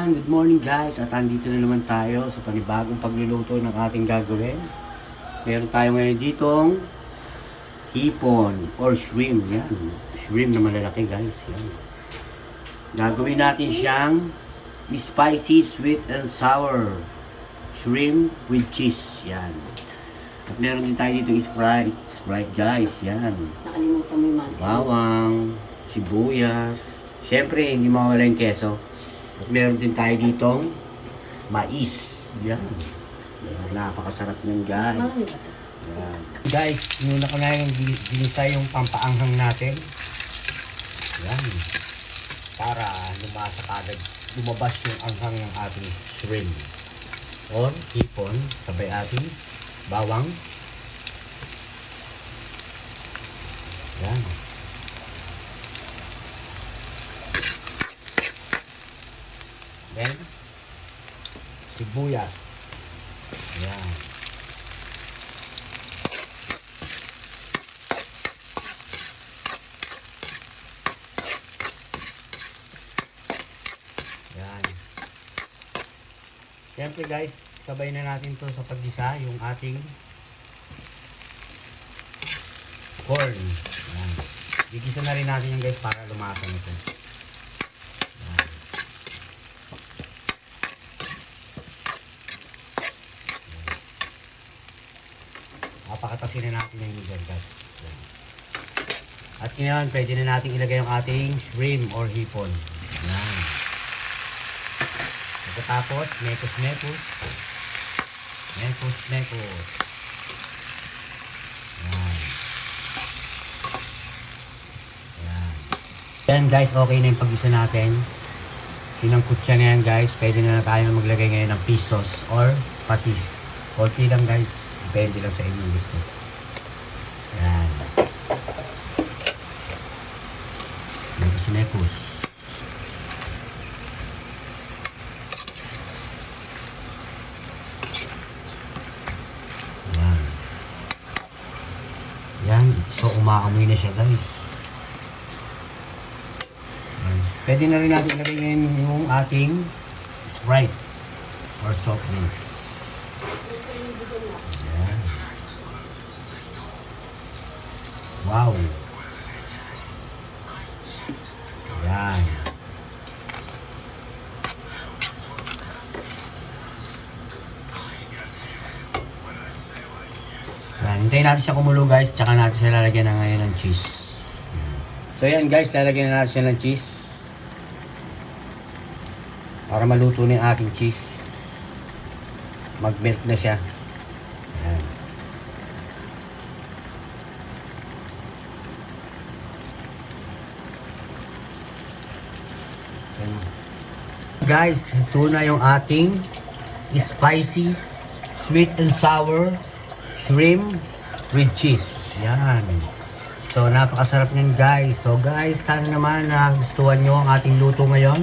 Ayan, good morning guys. At andito na naman tayo sa panibagong pagluluto ng ating gagawin. Meron tayo ngayon ditong hipon or shrimp. Yan, shrimp na malalaki guys. Yan. Gagawin natin siyang spicy, sweet and sour shrimp with cheese. Yan. At meron din tayo dito Sprite guys. Yan. Nakalimutan mo yung mga Bawang, sibuyas. Siyempre, hindi mawala yung keso. At meron din tayo ditong mais. Yan. Yan. Napakasarap yan guys. Yan. Guys, nuna ko na yung ginisa yung pampaanghang natin. Yan. Para lumabas yung anghang ng ating shrimp. Or hipon, sabay ating bawang. Yan. Then, sibuyas. Yan. Yan. Siyempre guys, sabay na natin to sa paggisa yung ating corn. Yan. Gigisa na rin natin yung guys para lumasa nito. Papakatasin na natin yung noodle guys. Yan. At ngayon, pwede na natin ilagay yung ating shrimp or hipon. Yan. Pagkatapos, mekos. Yan. Yan. Yan guys, okay na yung pag-isa natin. Sinangkot siya na yan guys. Pwede na tayo maglagay ngayon ng fish sauce or patis. Konti lang guys. Depende lang sa inyong gusto. Yan. Mekos. Yan. Yan. So, umaamoy na siya guys. Yan. Pwede na rin natin ilagay ngayon yung ating Sprite or soft drinks. Wow. Yan. Yan. Hintayin natin siya kumulo guys. Tsaka natin siya lalagyan na ngayon ng cheese. So yan guys. Lalagyan na natin siya ng cheese. Para maluto na yung ating cheese. Mag-melt na siya. Yan. Guys, ito na yung ating spicy, sweet and sour shrimp with cheese. Yan. So, napakasarap niyan guys. So guys, sana naman nagustuhan nyo ang ating luto ngayon.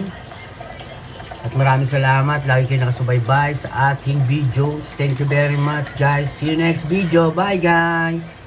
At maraming salamat. Lagi kayo nakasubaybay sa ating videos. Thank you very much guys. See you next video. Bye guys!